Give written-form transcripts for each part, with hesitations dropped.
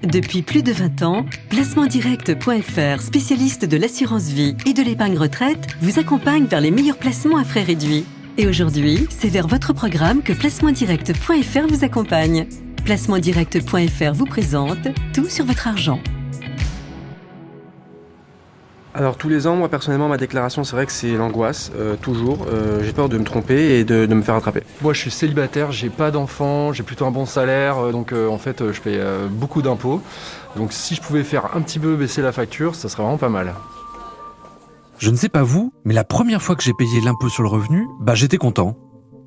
Depuis plus de 20 ans, placementdirect.fr, spécialiste de l'assurance vie et de l'épargne retraite, vous accompagne vers les meilleurs placements à frais réduits. Et aujourd'hui, c'est vers votre programme que placementdirect.fr vous accompagne. Placementdirect.fr vous présente tout sur votre argent. Alors tous les ans, moi personnellement, ma déclaration, c'est vrai que c'est l'angoisse, toujours. J'ai peur de me tromper et de me faire attraper. Moi je suis célibataire, j'ai pas d'enfants, j'ai plutôt un bon salaire, donc en fait je paye beaucoup d'impôts. Donc si je pouvais faire un petit peu baisser la facture, ça serait vraiment pas mal. Je ne sais pas vous, mais la première fois que j'ai payé l'impôt sur le revenu, j'étais content.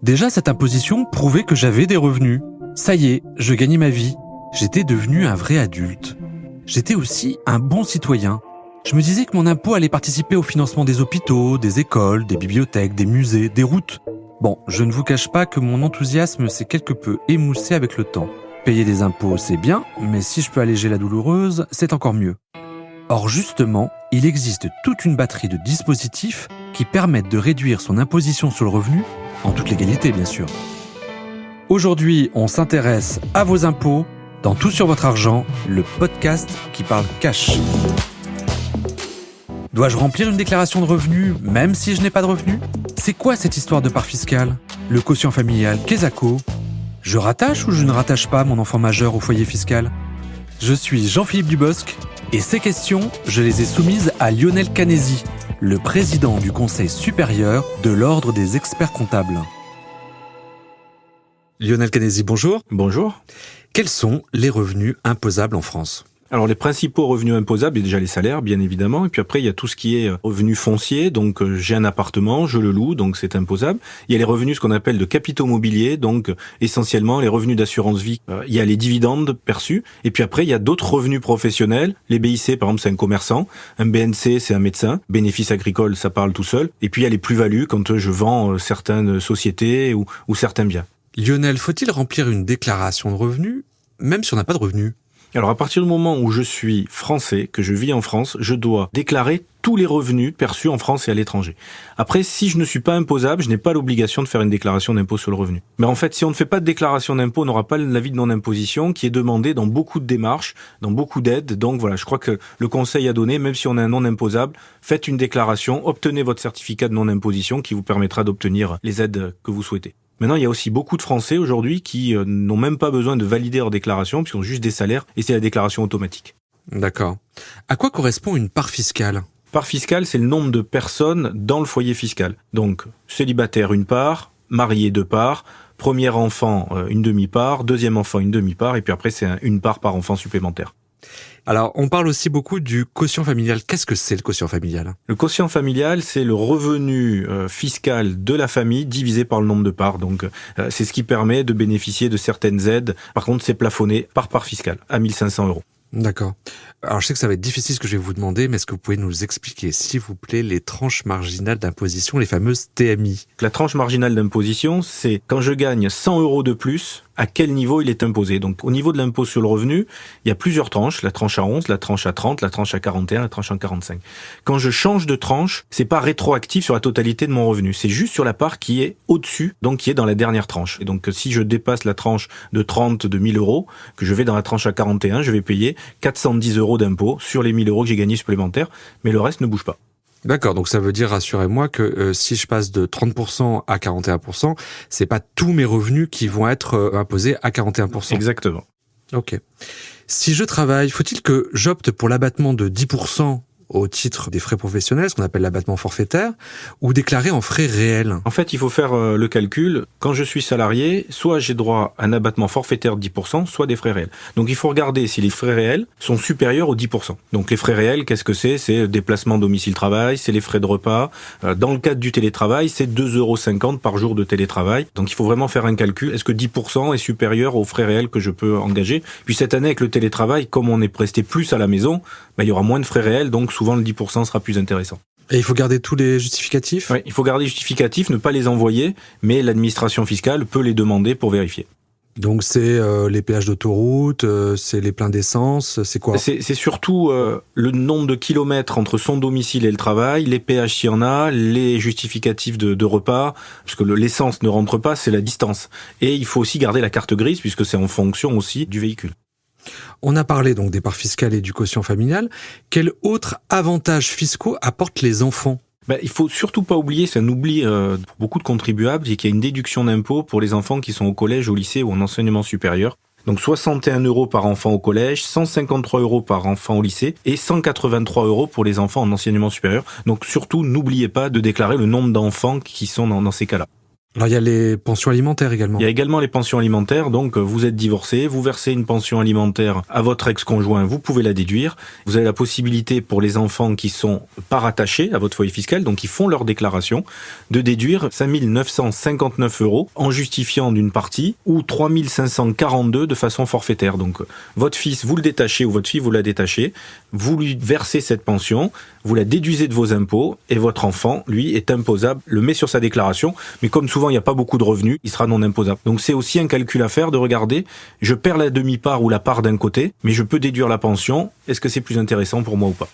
Déjà, cette imposition prouvait que j'avais des revenus. Ça y est, je gagnais ma vie. J'étais devenu un vrai adulte. J'étais aussi un bon citoyen. Je me disais que mon impôt allait participer au financement des hôpitaux, des écoles, des bibliothèques, des musées, des routes. Bon, je ne vous cache pas que mon enthousiasme s'est quelque peu émoussé avec le temps. Payer des impôts, c'est bien, mais si je peux alléger la douloureuse, c'est encore mieux. Or justement, il existe toute une batterie de dispositifs qui permettent de réduire son imposition sur le revenu, en toute légalité bien sûr. Aujourd'hui, on s'intéresse à vos impôts dans Tout sur votre argent, le podcast qui parle cash. Dois-je remplir une déclaration de revenus même si je n'ai pas de revenus ? C'est quoi cette histoire de part fiscale ? Le quotient familial, Quesaco ? Je rattache ou je ne rattache pas mon enfant majeur au foyer fiscal ? Je suis Jean-Philippe Dubosc et ces questions, je les ai soumises à Lionel Canesi, le président du Conseil supérieur de l'Ordre des experts comptables. Lionel Canesi, bonjour. Bonjour. Quels sont les revenus imposables en France ? Alors les principaux revenus imposables, il y a déjà les salaires bien évidemment, et puis après il y a tout ce qui est revenus fonciers, donc j'ai un appartement, je le loue, donc c'est imposable. Il y a les revenus ce qu'on appelle de capitaux mobiliers, donc essentiellement les revenus d'assurance vie. Il y a les dividendes perçus, et puis après il y a d'autres revenus professionnels. Les BIC par exemple c'est un commerçant, un BNC c'est un médecin, bénéfice agricole ça parle tout seul, et puis il y a les plus-values quand je vends certaines sociétés ou certains biens. Lionel, faut-il remplir une déclaration de revenus, même si on n'a pas de revenus ? Alors à partir du moment où je suis français, que je vis en France, je dois déclarer tous les revenus perçus en France et à l'étranger. Après, si je ne suis pas imposable, je n'ai pas l'obligation de faire une déclaration d'impôt sur le revenu. Mais en fait, si on ne fait pas de déclaration d'impôt, on n'aura pas l'avis de non-imposition qui est demandé dans beaucoup de démarches, dans beaucoup d'aides. Donc voilà, je crois que le conseil a donné, même si on est un non-imposable, faites une déclaration, obtenez votre certificat de non-imposition qui vous permettra d'obtenir les aides que vous souhaitez. Maintenant, il y a aussi beaucoup de Français aujourd'hui qui n'ont même pas besoin de valider leur déclaration puisqu'ils ont juste des salaires et c'est la déclaration automatique. D'accord. À quoi correspond une part fiscale ? Part fiscale, c'est le nombre de personnes dans le foyer fiscal. Donc, célibataire, une part, marié, 2 parts, premier enfant, une demi-part, deuxième enfant, une demi-part, et puis après, c'est une part par enfant supplémentaire. Alors, on parle aussi beaucoup du quotient familial. Qu'est-ce que c'est le quotient familial ? Le quotient familial, c'est le revenu fiscal de la famille divisé par le nombre de parts. Donc, c'est ce qui permet de bénéficier de certaines aides. Par contre, c'est plafonné par part fiscale à 1 500 €. D'accord. Alors, je sais que ça va être difficile ce que je vais vous demander, mais est-ce que vous pouvez nous expliquer, s'il vous plaît, les tranches marginales d'imposition, les fameuses TMI ? La tranche marginale d'imposition, c'est quand je gagne 100 € de plus, à quel niveau il est imposé. Donc, au niveau de l'impôt sur le revenu, il y a plusieurs tranches. La tranche à 11, la tranche à 30, la tranche à 41, la tranche à 45. Quand je change de tranche, c'est pas rétroactif sur la totalité de mon revenu. C'est juste sur la part qui est au-dessus, donc qui est dans la dernière tranche. Et donc, si je dépasse la tranche de 30 de 1 000 €, que je vais dans la tranche à 41, je vais payer 410 € d'impôt sur les 1 000 € que j'ai gagnés supplémentaires, mais le reste ne bouge pas. D'accord, donc ça veut dire, rassurez-moi, que si je passe de 30% à 41%, c'est pas tous mes revenus qui vont être imposés à 41%. Exactement. Ok. Si je travaille, faut-il que j'opte pour l'abattement de 10% au titre des frais professionnels, ce qu'on appelle l'abattement forfaitaire, ou déclarer en frais réels ? En fait, il faut faire le calcul. Quand je suis salarié, soit j'ai droit à un abattement forfaitaire de 10%, soit des frais réels. Donc il faut regarder si les frais réels sont supérieurs aux 10%. Donc les frais réels, qu'est-ce que c'est ? C'est déplacement domicile-travail, c'est les frais de repas. Dans le cadre du télétravail, c'est 2,50 € par jour de télétravail. Donc il faut vraiment faire un calcul. Est-ce que 10% est supérieur aux frais réels que je peux engager ? Puis cette année, avec le télétravail, comme on est presté plus à la maison, il y aura moins de frais réels, donc souvent le 10% sera plus intéressant. Et il faut garder tous les justificatifs ? Oui, il faut garder les justificatifs, ne pas les envoyer, mais l'administration fiscale peut les demander pour vérifier. Donc c'est les péages d'autoroute, c'est les pleins d'essence, c'est quoi ? C'est surtout le nombre de kilomètres entre son domicile et le travail, les péages s'il y en a, les justificatifs de repas, parce que l'essence ne rentre pas, c'est la distance. Et il faut aussi garder la carte grise, puisque c'est en fonction aussi du véhicule. On a parlé donc des parts fiscales et du quotient familial. Quels autres avantages fiscaux apportent les enfants ? Il faut surtout pas oublier, c'est un oubli pour beaucoup de contribuables, c'est qu'il y a une déduction d'impôt pour les enfants qui sont au collège, au lycée ou en enseignement supérieur. Donc 61 € par enfant au collège, 153 € par enfant au lycée et 183 € pour les enfants en enseignement supérieur. Donc surtout, n'oubliez pas de déclarer le nombre d'enfants qui sont dans ces cas-là. Alors il y a les pensions alimentaires également. Il y a également les pensions alimentaires, donc vous êtes divorcé, vous versez une pension alimentaire à votre ex-conjoint, vous pouvez la déduire. Vous avez la possibilité pour les enfants qui sont pas rattachés à votre foyer fiscal, donc qui font leur déclaration, de déduire 5 959 € en justifiant d'une partie ou 3 542 de façon forfaitaire. Donc votre fils, vous le détachez ou votre fille, vous la détachez, vous lui versez cette pension, vous la déduisez de vos impôts et votre enfant, lui, est imposable, le met sur sa déclaration, mais comme souvent il n'y a pas beaucoup de revenus, il sera non imposable. Donc c'est aussi un calcul à faire de regarder, je perds la demi-part ou la part d'un côté, mais je peux déduire la pension, est-ce que c'est plus intéressant pour moi ou pas ?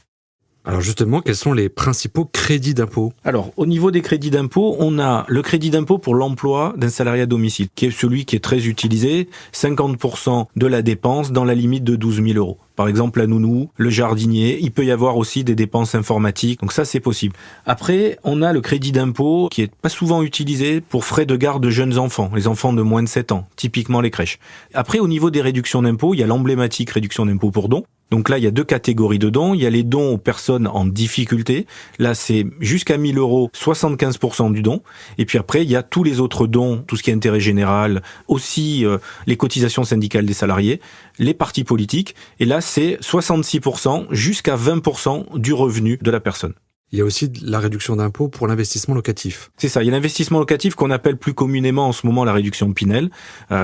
Alors justement, quels sont les principaux crédits d'impôt ? Alors, au niveau des crédits d'impôt, on a le crédit d'impôt pour l'emploi d'un salarié à domicile, qui est celui qui est très utilisé, 50% de la dépense dans la limite de 12 000 €. Par exemple, la nounou, le jardinier, il peut y avoir aussi des dépenses informatiques, donc ça c'est possible. Après, on a le crédit d'impôt qui est pas souvent utilisé pour frais de garde de jeunes enfants, les enfants de moins de 7 ans, typiquement les crèches. Après, au niveau des réductions d'impôt, il y a l'emblématique réduction d'impôt pour dons. Donc là, il y a deux catégories de dons. Il y a les dons aux personnes en difficulté. Là, c'est jusqu'à 1 000 €, 75% du don. Et puis après, il y a tous les autres dons, tout ce qui est intérêt général, aussi les cotisations syndicales des salariés, les partis politiques. Et là, c'est 66% jusqu'à 20% du revenu de la personne. Il y a aussi la réduction d'impôt pour l'investissement locatif. C'est ça, il y a l'investissement locatif qu'on appelle plus communément en ce moment la réduction Pinel.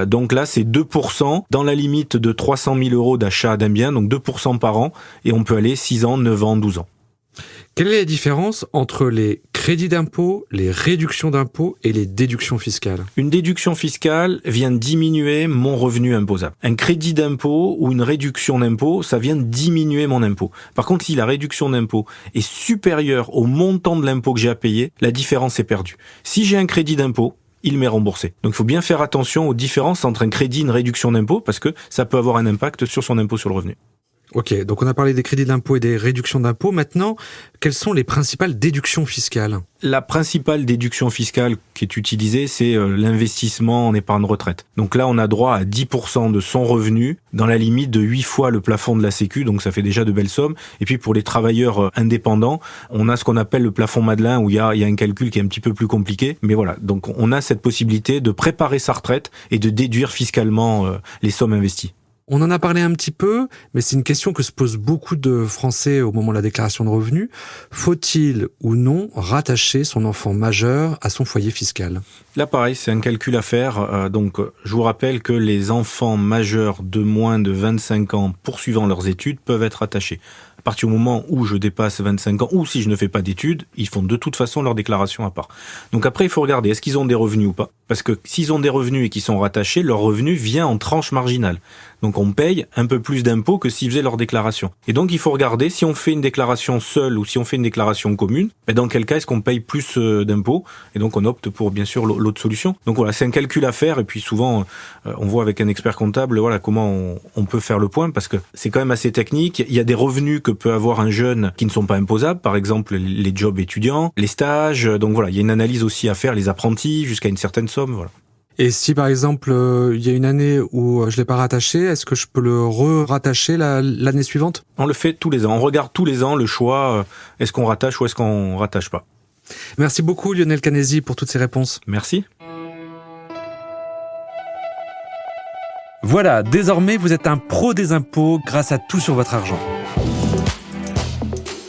Donc là, c'est 2% dans la limite de 300 000 € d'achat d'un bien, donc 2% par an, et on peut aller 6 ans, 9 ans, 12 ans. Quelle est la différence entre les crédits d'impôt, les réductions d'impôt et les déductions fiscales ? Une déduction fiscale vient diminuer mon revenu imposable. Un crédit d'impôt ou une réduction d'impôt, ça vient diminuer mon impôt. Par contre, si la réduction d'impôt est supérieure au montant de l'impôt que j'ai à payer, la différence est perdue. Si j'ai un crédit d'impôt, il m'est remboursé. Donc il faut bien faire attention aux différences entre un crédit et une réduction d'impôt parce que ça peut avoir un impact sur son impôt sur le revenu. Ok, donc on a parlé des crédits d'impôt et des réductions d'impôt. Maintenant, quelles sont les principales déductions fiscales ? La principale déduction fiscale qui est utilisée, c'est l'investissement en épargne retraite. Donc là, on a droit à 10% de son revenu dans la limite de 8 fois le plafond de la Sécu, donc ça fait déjà de belles sommes. Et puis pour les travailleurs indépendants, on a ce qu'on appelle le plafond Madelin, où il y a un calcul qui est un petit peu plus compliqué. Mais voilà, donc on a cette possibilité de préparer sa retraite et de déduire fiscalement les sommes investies. On en a parlé un petit peu, mais c'est une question que se posent beaucoup de Français au moment de la déclaration de revenus. Faut-il ou non rattacher son enfant majeur à son foyer fiscal ? Là, pareil, c'est un calcul à faire. Donc, je vous rappelle que les enfants majeurs de moins de 25 ans poursuivant leurs études peuvent être attachés. À partir du moment où je dépasse 25 ans, ou si je ne fais pas d'études, ils font de toute façon leur déclaration à part. Donc après, il faut regarder, est-ce qu'ils ont des revenus ou pas ? Parce que s'ils ont des revenus et qu'ils sont rattachés, leur revenu vient en tranche marginale. Donc on paye un peu plus d'impôts que s'ils faisaient leur déclaration. Et donc il faut regarder si on fait une déclaration seule ou si on fait une déclaration commune, dans quel cas est-ce qu'on paye plus d'impôts ? Et donc on opte pour bien sûr l'autre solution. Donc voilà, c'est un calcul à faire et puis souvent on voit avec un expert comptable comment on peut faire le point parce que c'est quand même assez technique. Il y a des revenus que peut avoir un jeune qui ne sont pas imposables, par exemple les jobs étudiants, les stages. Donc voilà, il y a une analyse aussi à faire, les apprentis jusqu'à une certaine somme, voilà. Et si par exemple il y a une année où je l'ai pas rattaché, est-ce que je peux le rattacher l'année suivante ? On le fait tous les ans. On regarde tous les ans le choix. Est-ce qu'on rattache ou est-ce qu'on rattache pas ? Merci beaucoup Lionel Canesi pour toutes ces réponses. Merci. Voilà, désormais vous êtes un pro des impôts grâce à Tout sur votre argent.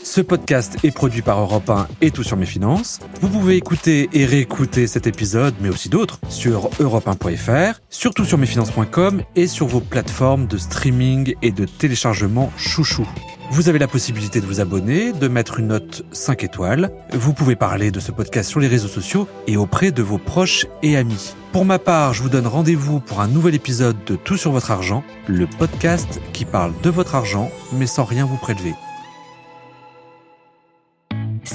Ce podcast est produit par Europe 1 et Tout sur mes finances. Vous pouvez écouter et réécouter cet épisode, mais aussi d'autres, sur europe1.fr, sur toutsurmesfinances.com et sur vos plateformes de streaming et de téléchargement chouchou. Vous avez la possibilité de vous abonner, de mettre une note 5 étoiles. Vous pouvez parler de ce podcast sur les réseaux sociaux et auprès de vos proches et amis. Pour ma part, je vous donne rendez-vous pour un nouvel épisode de Tout sur votre argent, le podcast qui parle de votre argent, mais sans rien vous prélever.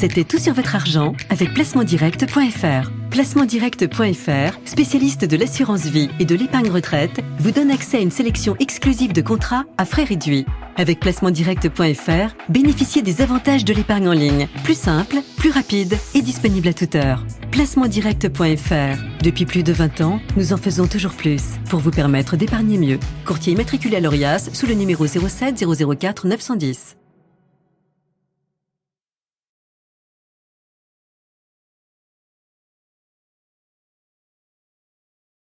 C'était tout sur votre argent avec placementdirect.fr. Placementdirect.fr, spécialiste de l'assurance vie et de l'épargne retraite, vous donne accès à une sélection exclusive de contrats à frais réduits. Avec placementdirect.fr, bénéficiez des avantages de l'épargne en ligne. Plus simple, plus rapide et disponible à toute heure. Placementdirect.fr. Depuis plus de 20 ans, nous en faisons toujours plus pour vous permettre d'épargner mieux. Courtier immatriculé à l'ORIAS sous le numéro 07 004 910.